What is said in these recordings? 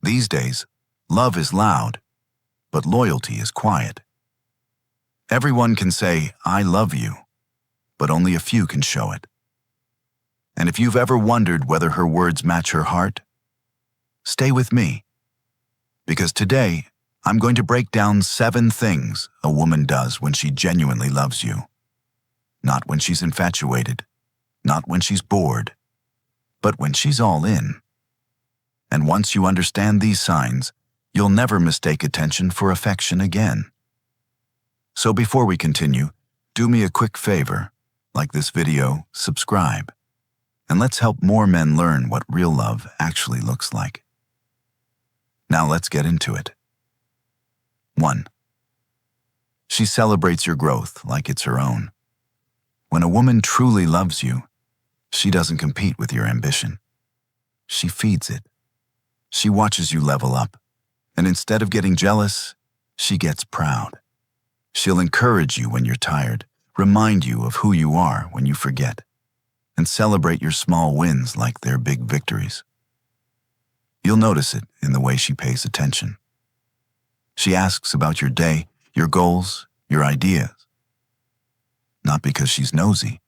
These days, love is loud, but loyalty is quiet. Everyone can say, "I love you," but only a few can show it. And if you've ever wondered whether her words match her heart, stay with me. Because today, I'm going to break down 7 things a woman does when she genuinely loves you. Not when she's infatuated, not when she's bored, but when she's all in. And once you understand these signs, you'll never mistake attention for affection again. So before we continue, do me a quick favor, like this video, subscribe, and let's help more men learn what real love actually looks like. Now let's get into it. 1. She celebrates your growth like it's her own. When a woman truly loves you, she doesn't compete with your ambition. She feeds it. She watches you level up, and instead of getting jealous, she gets proud. She'll encourage you when you're tired, remind you of who you are when you forget, and celebrate your small wins like they're big victories. You'll notice it in the way she pays attention. She asks about your day, your goals, your ideas. Not because she's nosy,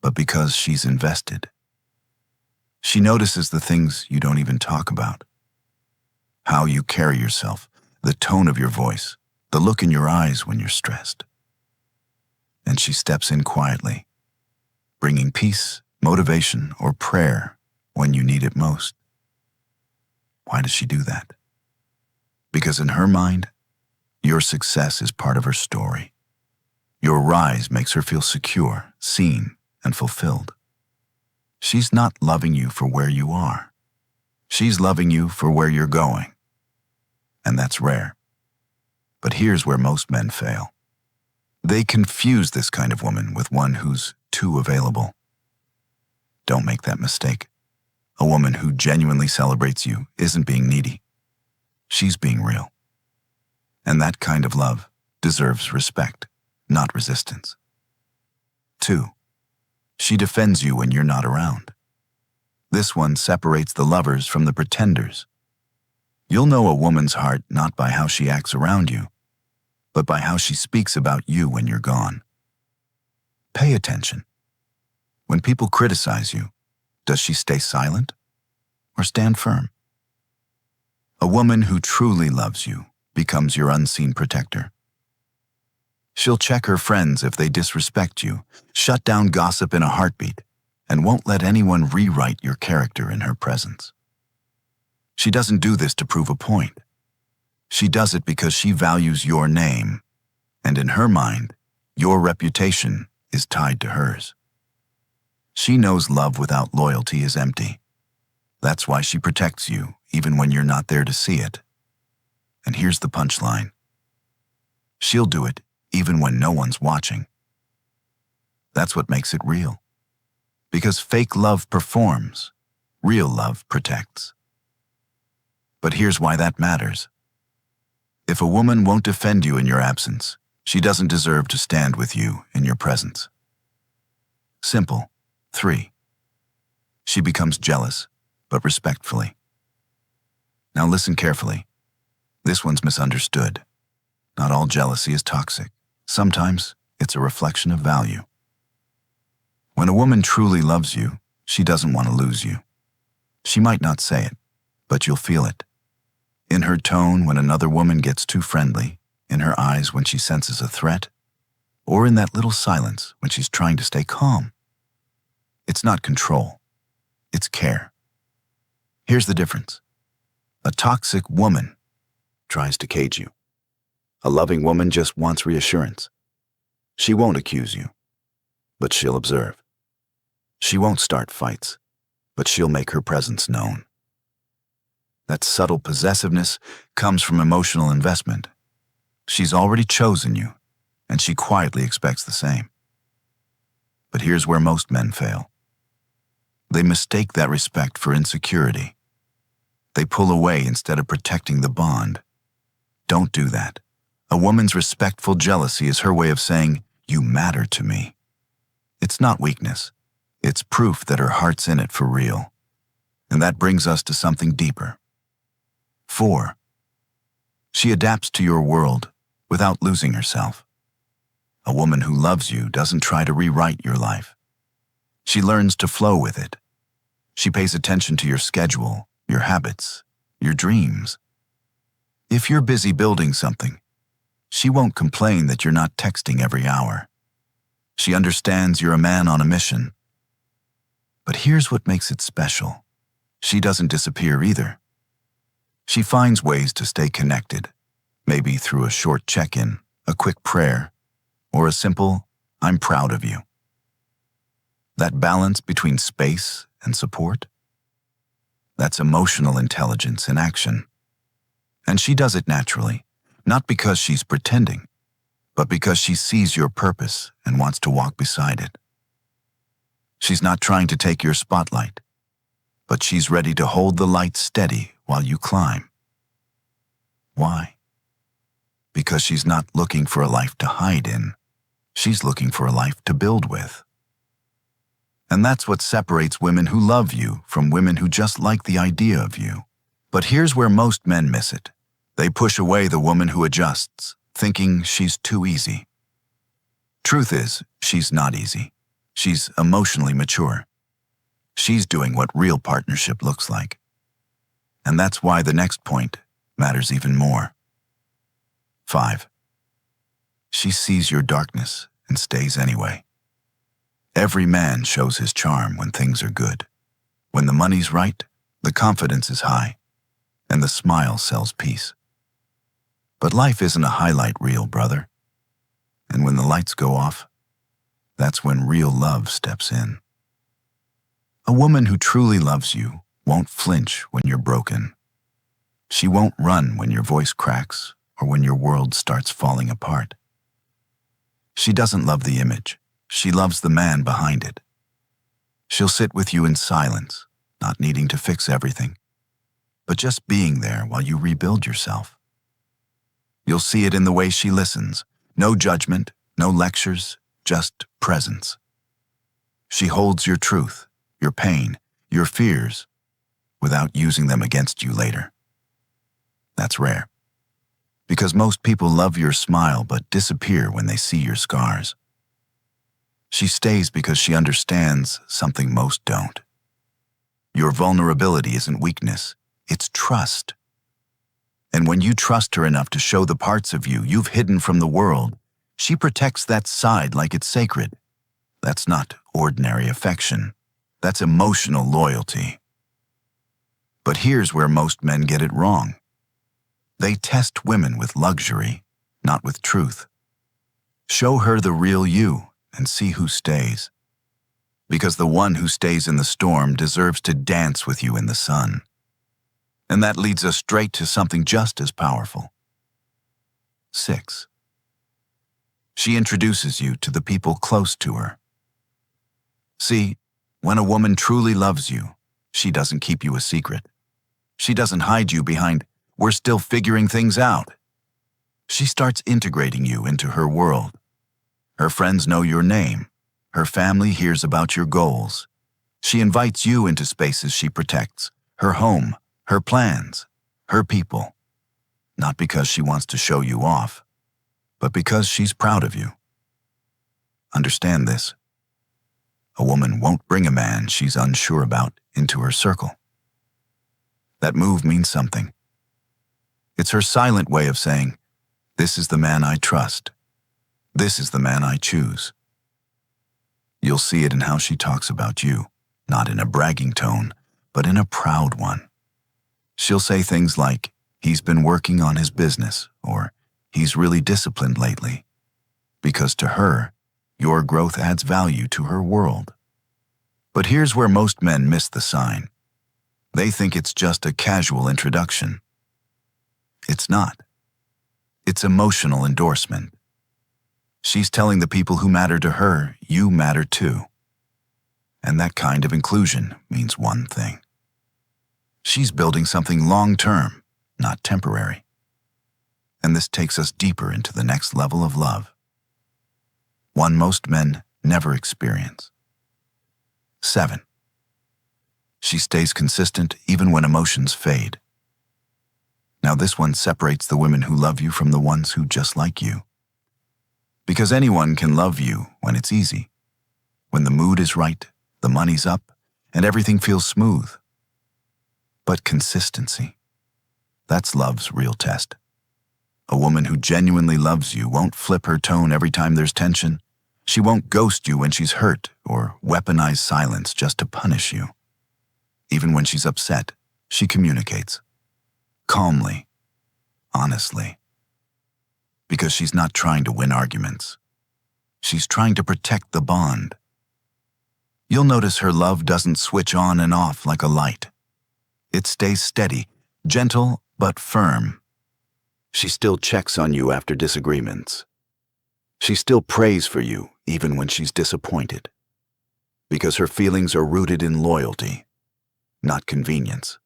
but because she's invested. She notices the things you don't even talk about. How you carry yourself, the tone of your voice, the look in your eyes when you're stressed. And she steps in quietly, bringing peace, motivation, or prayer when you need it most. Why does she do that? Because in her mind, your success is part of her story. Your rise makes her feel secure, seen, and fulfilled. She's not loving you for where you are. She's loving you for where you're going. And that's rare. But here's where most men fail. They confuse this kind of woman with one who's too available. Don't make that mistake. A woman who genuinely celebrates you isn't being needy. She's being real. And that kind of love deserves respect, not resistance. 2. She defends you when you're not around. This one separates the lovers from the pretenders. You'll know a woman's heart not by how she acts around you, but by how she speaks about you when you're gone. Pay attention. When people criticize you, does she stay silent or stand firm? A woman who truly loves you becomes your unseen protector. She'll check her friends if they disrespect you, shut down gossip in a heartbeat, and won't let anyone rewrite your character in her presence. She doesn't do this to prove a point. She does it because she values your name, and in her mind, your reputation is tied to hers. She knows love without loyalty is empty. That's why she protects you, even when you're not there to see it. And here's the punchline. She'll do it even when no one's watching. That's what makes it real. Because fake love performs, real love protects. But here's why that matters. If a woman won't defend you in your absence, she doesn't deserve to stand with you in your presence. Simple. 3. She becomes jealous, but respectfully. Now listen carefully. This one's misunderstood. Not all jealousy is toxic. Sometimes it's a reflection of value. When a woman truly loves you, she doesn't want to lose you. She might not say it, but you'll feel it. In her tone when another woman gets too friendly, in her eyes when she senses a threat, or in that little silence when she's trying to stay calm. It's not control, it's care. Here's the difference. A toxic woman tries to cage you. A loving woman just wants reassurance. She won't accuse you, but she'll observe. She won't start fights, but she'll make her presence known. That subtle possessiveness comes from emotional investment. She's already chosen you, and she quietly expects the same. But here's where most men fail. They mistake that respect for insecurity. They pull away instead of protecting the bond. Don't do that. A woman's respectful jealousy is her way of saying, "You matter to me." It's not weakness. It's proof that her heart's in it for real. And that brings us to something deeper. 4. She adapts to your world without losing herself. A woman who loves you doesn't try to rewrite your life. She learns to flow with it. She pays attention to your schedule, your habits, your dreams. If you're busy building something, she won't complain that you're not texting every hour. She understands you're a man on a mission. But here's what makes it special. She doesn't disappear either. She finds ways to stay connected, maybe through a short check-in, a quick prayer, or a simple, "I'm proud of you." That balance between space and support, that's emotional intelligence in action. And she does it naturally, not because she's pretending, but because she sees your purpose and wants to walk beside it. She's not trying to take your spotlight, but she's ready to hold the light steady while you climb. Why? Because she's not looking for a life to hide in. She's looking for a life to build with. And that's what separates women who love you from women who just like the idea of you. But here's where most men miss it. They push away the woman who adjusts, thinking she's too easy. Truth is, she's not easy. She's emotionally mature. She's doing what real partnership looks like. And that's why the next point matters even more. 5. She sees your darkness and stays anyway. Every man shows his charm when things are good. When the money's right, the confidence is high, and the smile sells peace. But life isn't a highlight reel, brother. And when the lights go off, that's when real love steps in. A woman who truly loves you won't flinch when you're broken. She won't run when your voice cracks or when your world starts falling apart. She doesn't love the image. She loves the man behind it. She'll sit with you in silence, not needing to fix everything, but just being there while you rebuild yourself. You'll see it in the way she listens. No judgment, no lectures, just presence. She holds your truth, your pain, your fears, without using them against you later. That's rare, because most people love your smile but disappear when they see your scars. She stays because she understands something most don't. Your vulnerability isn't weakness, it's trust. And when you trust her enough to show the parts of you you've hidden from the world, she protects that side like it's sacred. That's not ordinary affection. That's emotional loyalty. But here's where most men get it wrong. They test women with luxury, not with truth. Show her the real you and see who stays. Because the one who stays in the storm deserves to dance with you in the sun. And that leads us straight to something just as powerful. 6. She introduces you to the people close to her. See, when a woman truly loves you, she doesn't keep you a secret. She doesn't hide you behind, "We're still figuring things out." She starts integrating you into her world. Her friends know your name. Her family hears about your goals. She invites you into spaces she protects, her home, her plans, her people. Not because she wants to show you off, but because she's proud of you. Understand this. A woman won't bring a man she's unsure about into her circle. That move means something. It's her silent way of saying, "This is the man I trust. This is the man I choose." You'll see it in how she talks about you, not in a bragging tone, but in a proud one. She'll say things like, "He's been working on his business," or "He's really disciplined lately," because to her, your growth adds value to her world. But here's where most men miss the sign. They think it's just a casual introduction. It's not. It's emotional endorsement. She's telling the people who matter to her, you matter too. And that kind of inclusion means one thing. She's building something long-term, not temporary. And this takes us deeper into the next level of love. One most men never experience. 7. She stays consistent even when emotions fade. Now this one separates the women who love you from the ones who just like you. Because anyone can love you when it's easy. When the mood is right, the money's up, and everything feels smooth. But consistency, that's love's real test. A woman who genuinely loves you won't flip her tone every time there's tension. She won't ghost you when she's hurt or weaponize silence just to punish you. Even when she's upset, she communicates. Calmly, honestly. Because she's not trying to win arguments. She's trying to protect the bond. You'll notice her love doesn't switch on and off like a light. It stays steady, gentle but firm. She still checks on you after disagreements. She still prays for you even when she's disappointed. Because her feelings are rooted in loyalty, not convenience.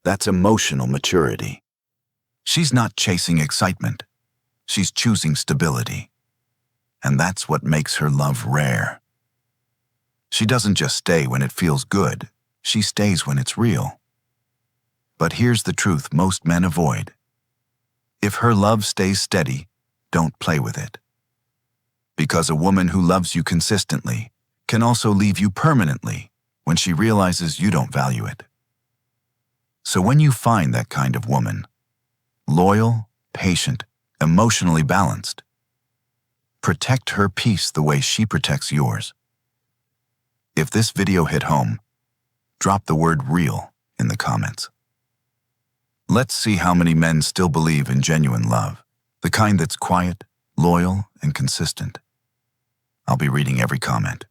That's emotional maturity. She's not chasing excitement. She's choosing stability. And that's what makes her love rare. She doesn't just stay when it feels good. She stays when it's real. But here's the truth most men avoid. If her love stays steady, don't play with it. Because a woman who loves you consistently can also leave you permanently when she realizes you don't value it. So when you find that kind of woman, loyal, patient, emotionally balanced, protect her peace the way she protects yours. If this video hit home, drop the word real in the comments. Let's see how many men still believe in genuine love, the kind that's quiet, loyal, and consistent. I'll be reading every comment.